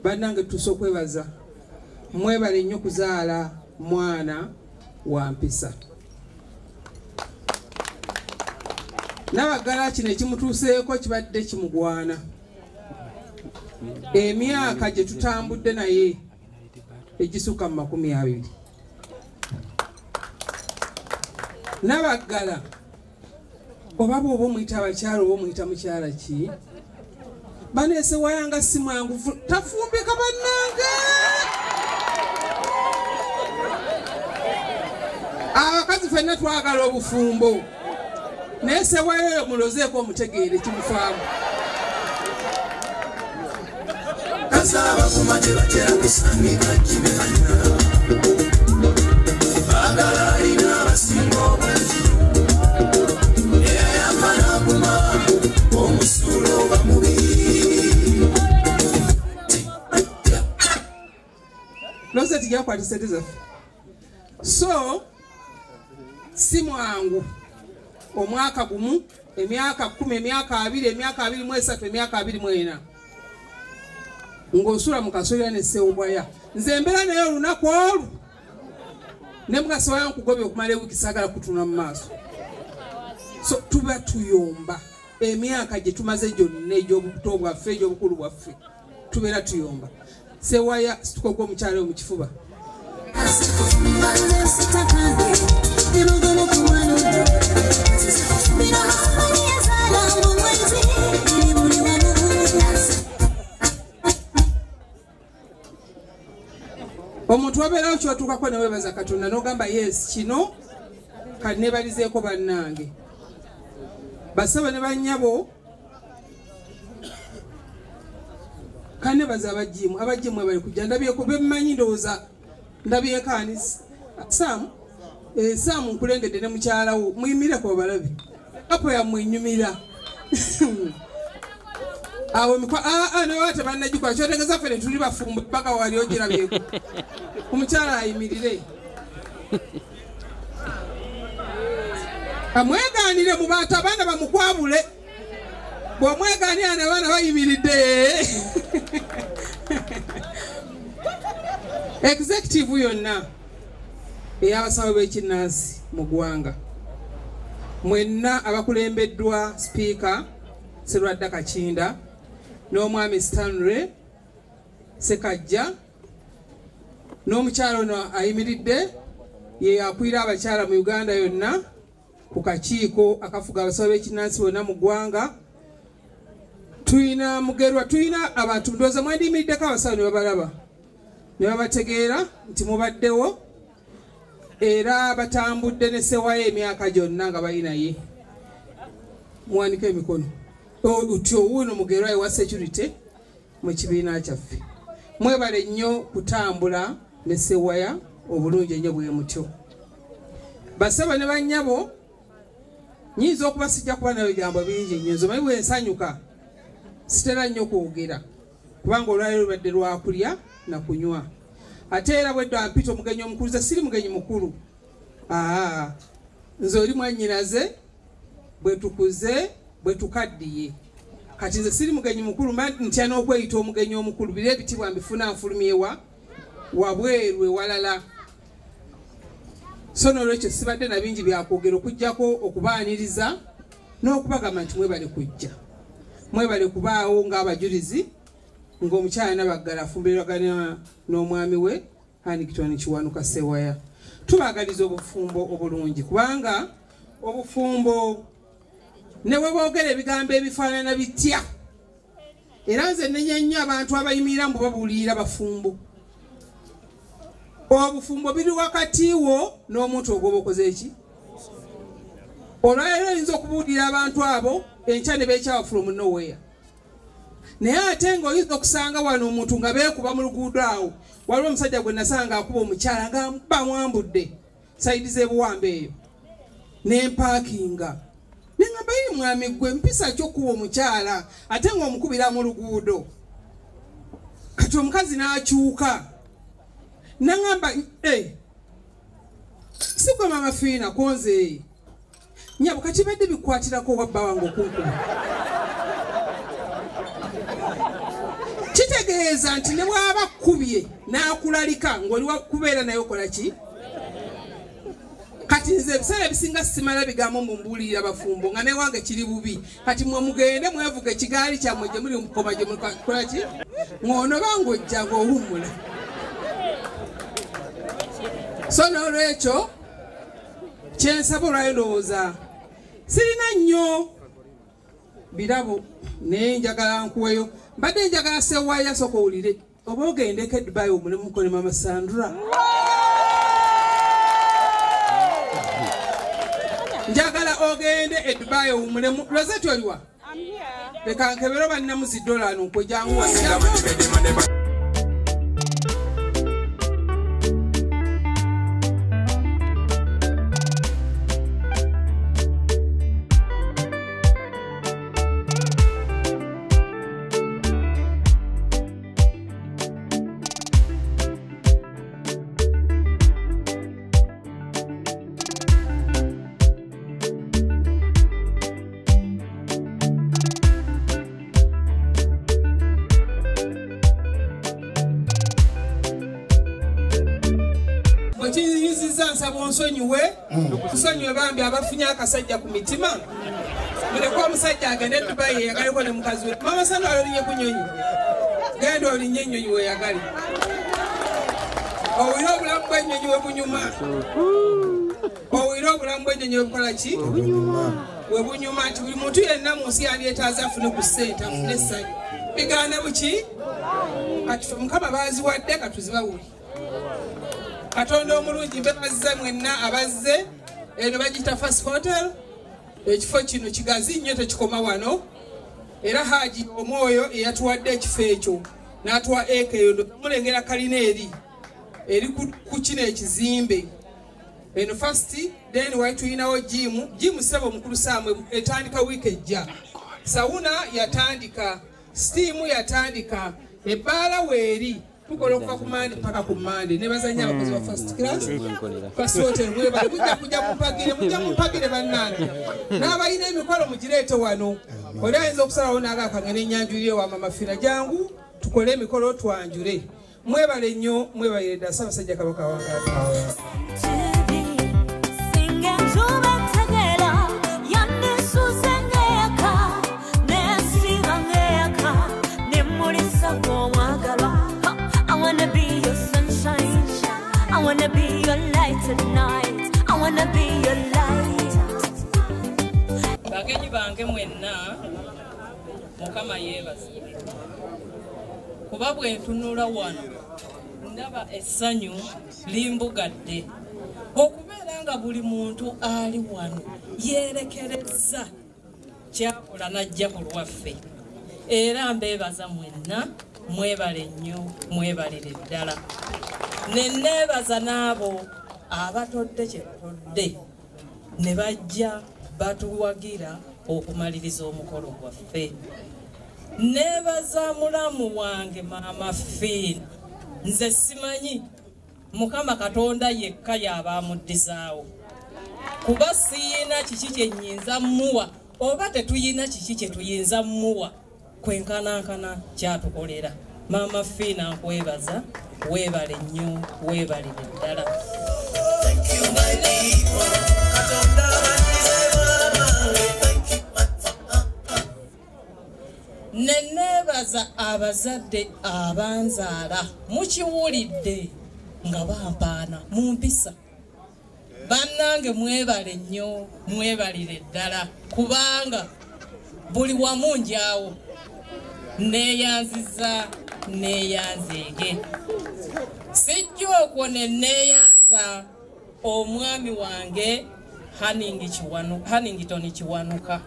bannange tusa okwebaza mwebale nnyo kuzaala mwana wa mpisa Nabaggala kino ekimutuuseeko kibadde kimugwana emyaka gye tutambudde naye egisuka mu 20 Nabaggala oba bw'oba omuyita abakyala oba omuyita mukyala ki baneesewayanga si mwangu tafumbika bannange abakazi ffenna twagala obufumbo naye sewayo mulozeeko omutegeere kimufaamu kasaba kumate batera kusangika kimekanya bagala ina basingo eyayambala kuma omusulo bamubi loze tijakwata sente zaffe so si mwangu omwaka gumu emyaka 10 emyaka 2 emyaka 23 emyaka 24 ng'osula mu kasolya ne Sseobwaya nze mbeera naye olunaku olwo ne mugasobola nkugobya okumala ewiiki saagala kutuna mu maaso so tuba tuyomba emyaka gye tumaze gyonna egy'obubuto bwaffe egy'obukulu bwaffe tubeera tuyomba Sseobwaya situkogwa omukyala mu kifuba omuntu wabeerawo kyotuukako neweebaza Katonda n'ogamba yes kino kati neebalizeeko bannange basaba ne bannyabo kanebaza abajimu bali kujja ndabyeko bemmanyi ndowooza ndabyeko ani Saamu nkulengedde ne mukyalawo muyimireko balabi apo yamwenyumira awo nawe tebannagikola kyotegeza ffe ne tuli bafumbo paka wali ogirabyeko omukyala ayimirire amwegaanire mu bantu abaana bamukwabule bw'omwegaanira n'abaana bayimiridde executive yonna ey'abasawo b'ekinnansi mu ggwanga mwenna abakulembeddwa sipiika Sserwadda Kakinda n'omwami Stanley Ssekajja n'omukyala ono ayimiridde ye yakwira abakyala mu Uganda yonna ku kakiiko akafuga abasawo b'ekinnansi bonna mu ggwanga tuyina mugerwa tuyina abantu ndowooza mwandiyimiriddeko abasawo ne babalaba ne babategeera nti mubaddewo era batambudde ne Ssewayo emyaka gyonna nga balinaye muwanika emikono utyo wuno mugerwa ewa security mu kibiina kyaffe mwebale nnyo kutambula ne Ssewaya obulungi ennyo bwe mutyo basaba ne bannyabo nyinza okuba sijja kuba nabigambo bingi nnyo nzomanyi bwe nsanyuka sitera nnyo kwogera kubanga olwaleero lubadde lwakulya na kunywa ate era bweddo ampita omugenyi omukulu ze siri mugenyi mukulu nze oli mwannyinaze bwe tukuze bwe tukaddiye kati nze siri mugenyi mukulu ntya n'okweyita omugenyi omukulu biri ebitibwa mbifuna nfulumyewa wabweru ewalala so n'olwekyo sibadde na bingi byakwogera okuggyako okubaaniriza n'okubagamba nti mwebale kujja mwebale kubaawo ng'abajulizi ng'omukyala Nabaggala afumbiriragana n'omwami we Hannington Kiwanuka Ssewaya tubaagaliza obufumbo obulungi kubanga obufumbo ne bwe boogera ebigambo ebifaanana bitya era nze nnenya nnyo abantu abayimirira mbu babuulirira bafumbo obufumbo biri wakati wo n'omuntu ogwoba okoze eki olwaleero oyinza okubuulira abantu abo enkya ne beekyawa from nowhere naye ate ng'oyinza okusanga wano omuntu nga beekuba mu luguudo awo waliwo omusajja gwe nasanga akuba omukyala nga bamwambudde sayidi z'ebuwambe eyo n'empakinga nengamba ye mwami gwe mpisa ky'okuba omukyala ate ng'omukubira mu luguudo kati omukazi n'akyuka nangamba sigwe mama Fiina konze nyabo kati badde bikwatirako wabba wange okunkuba kitegeeza nti ne bw'aba kkubye n'akulalika ng'oli wakubeera naye okola ki kati nze ebiseera ebisinga simala bigambo mumbuulirira bafumbo nga newange kiri bubi kati mwe mugende mwevuga ekigaali kyammwe gye muli mukoma gye mukola ki ng'ono bang'ojja ng'owummula so n'olwekyo kyensaba olwayo ndowooza sirina nnyo birabo naye njagala nkuweyo mbadde njagala sewaaya sooka owulire oba ogendeko e Dubai omulemu mukole mama Sandra njagala ogende e Dubai omulemu Rosette oliwa leka nkebero bannamuzi $1 nkwe jangu nsonyiwe kusonyiwe bambi abafunye akasajja ku mitima muleko omusajja agende e Dubai yeyagaleko ne mukazi we mama Sandra olinye ku nnyonyi genda olinye ennyonyi weeyagali owulire obulamu bw'ennyonyi we bunyuma owulire obulamu bw'ennyonyi we bukola ki we bunyuma nti buli muntu yenna mu nsi yandyetaaza afune ku ssente afune essanyu bigaana buki kati Mukama baaziwadde katuzibawuli Katonda omulungi mbebazza mwenna abazze eno bagita First Hotel ekifo kino kigazi nnyo tekikoma wano era Haji omwoyo eyatuwadde ekifo ekyo n'atuwa ekeyo mulengera kalina eri ku kino ekizimbe eno first then waituyinawo jimu sebo omukulu Samwe etandika wiiki ejja sawuna yatandika steam yatandika ebbaala weeri tukola okuva ku Mande paka ku Mande ne bazanya abakozi ba first class First Hotel mwebale mujja mupagire bannange n'abalina emikolo mugireete wano oli ayinza okusalawo n'agaakanga n'ennyanjulire wa mama Fiina jangu tukole emikolo twanjule mwebale nnyo mwebalire ddala Ssaabasajja Kabaka wange I wanna be your sunshine. I wanna be your light at night. I wanna be your light. Bagenyi bange mwenna Mukama yeebaza. Kuba bwe ntunula wano ndaba essanyu limbugadde. Okubeera nga buli muntu ali wano yeerekereza kyakola najja ku lwaffe. Era mbeebaza mwenna mwebale nnyo mwebalire ddala ne neebaza n'abo abatodde kye batodde ne bajja batuwagira okumaliriza omukolo gwaffe neebaza mulamu wange mama Fiina nze simanyi Mukama Katonda yekka y'aba amuddizaawo kuba siyina kiki kye nnyinza mmuwa oba tetuyina kiki kye tuyinza mmuwa kwenkanankana kyatukolera mama Fiina nkwebaza weebale nnyo weebalire ddala neneebaza abazadde abanzaala mukiwulidde nga bampaana mu mpisa bannange mwebale nnyo mwebalire ddala kubanga buli wamu njaawo neeyanziza neeyanzeege sijja okwo ne neeyanza omwami wange Hannington Kiwanuka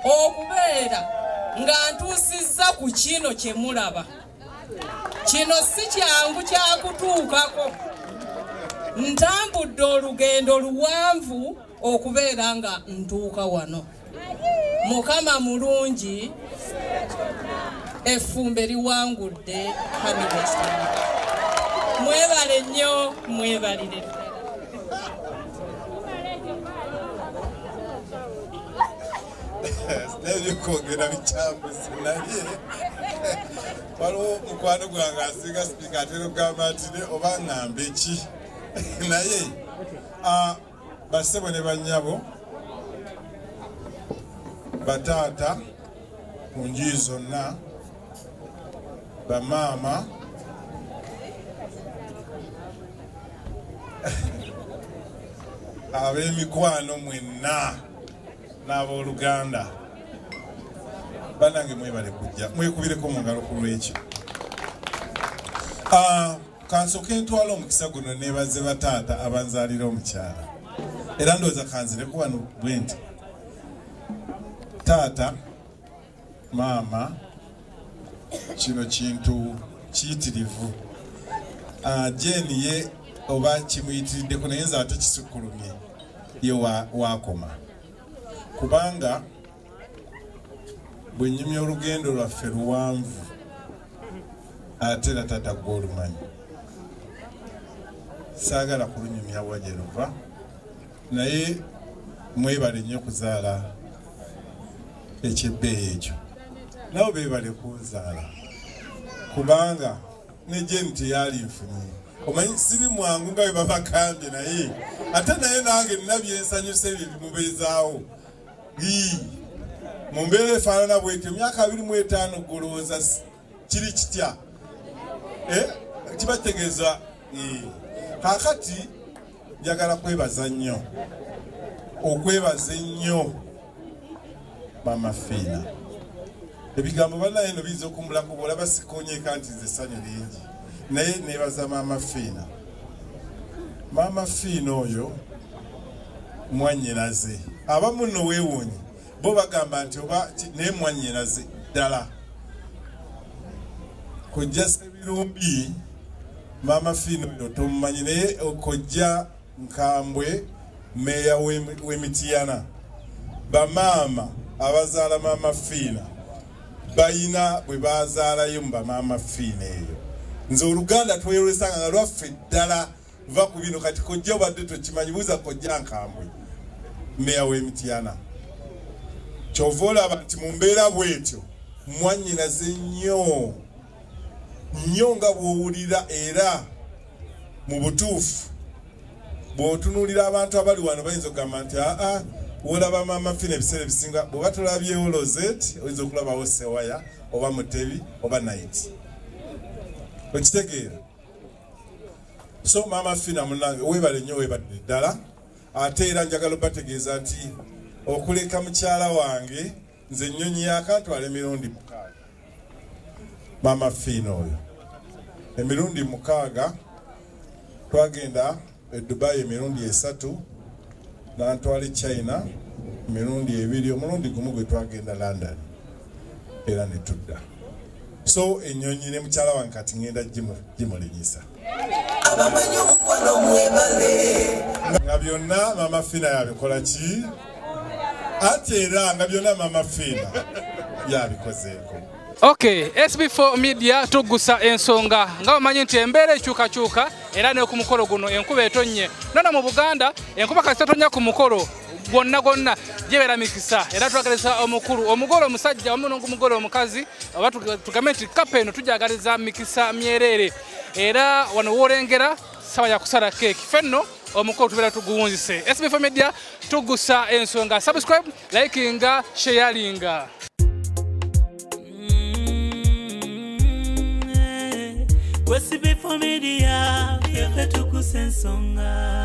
okubeera nga ntuusizza ku kino kye mulaba kino si kyangu kyakutuukako ntambudde olugendo luwanvu okubeera nga ntuuka wano. Mukama mulungi, effumbe liwangudde Harvest. Mwebale nnyo, mwebalire. Nebyokogera bicambuzi naye waliwo mukwano gwange asinga sipiika atera okugamba nti oba ŋŋambe ki naye bassebo ne bannyabo bataata ku njuyi zonna bamaama ab'emikwano mwenna n'abooluganda banange mwebale kujja mwekubireko mu ngalo ku lwekyo. Kansooke ntwala omukisa guno neebaze bataata abanzaalira omukyala era ndowooza kanzireku wano bwe nti taata maama kino kintu kiyitirivu. Jeni ye oba kimuyitiriddeko naye nze ate kisukkulumye ye wakoma kubanga bwe nnyumya olugendo lwaffe luwanvu ate era tata gwe olumanyi saagala kulunyumya wa gye luva naye mwebale nnyo kuzaala ekyebbeeyi ekyo nabo beebale kunzaala kubanga ne Jeni teyali nfunye omanyi siri mwangu nga bwe babakambye naye ate naye nange nina byensanyusa ebyo bimubeezaawo mu mbeera efaanana bwetyo emyaka 25 golowooza kiri kitya kiba kitegeeza kaakati njagala kwebaza nnyo okwebaza ennyo Mama Fiina. Ebigambo bannaye no biza okumbulako bw'olaba sikonyeeka nti nze ssanyu lingi naye neebaza Mama Fiina. Mama Fiina oyo mwannyinaze abamu nno weewuunye bo bagamba nti oba naye mwannyinaze ddala kojja Sebirumbi Mama Fiina oyo tomumanyi naye kojja Nkambwe meeya w'Emityana bamaama abazaala Mama Fiina bayina bwe bazaalayo mu bamaama Fiina eyo. Nze oluganda tweyolesanga nga lwaffe ddala va ku bino kati kojja obadde tokimanyi buuza kojja Nkambwe meeya w'Emityana. Kyova olaba nti mu mbeera bwetyo mwannyinaze nnyo nnyo nga bw'owulira era mu butuufu bw'otunuulira abantu abali wano bayinza okugamba nti wolaba Mama Fiina ebiseera ebisinga bw'oba tolabyewo Rosette oyinza okulabawo Sewaya oba Mutebi oba Night. Okitegeera? So Mama Fiina munnange weebale nnyo weebadde ddala ate era njagala obategeeza nti okuleka mukyala wange nze nnyonyi yakantwala emirundi 6 Mama Fiina oyo emirundi 6 twagenda e Dubai emirundi 3 n'antwala China emirundi 2 omulundi gumu gwe twagenda London era ne tudda. So ennyonyi ne mukyala wange kati ngenda gimulinyisa nga byonna Mama Fiina yabikola ki ate era nga byonna Mama Fiina yabikozeeko. Okay, SB4 Media tugusa ensonga nga bamanyi nti embeera ekyukakyuka era ne ku mukolo guno enkuba etonnye nona mu Buganda enkuba kasi etonya ku mukolo gonna gyebera mikisa era twagalisa omukulu omugolo omusajja omunongo mugolo omukazi oba tugambe nti kapa eno tujagaliza mikisa myerere era wano wolengera sawa ya kusala keke fenno omukolo tubera tuguwunzise. SB4 Media tugusa ensonga, subscribe, likinga, sharinga. SB4 Media, tugusa ensonga.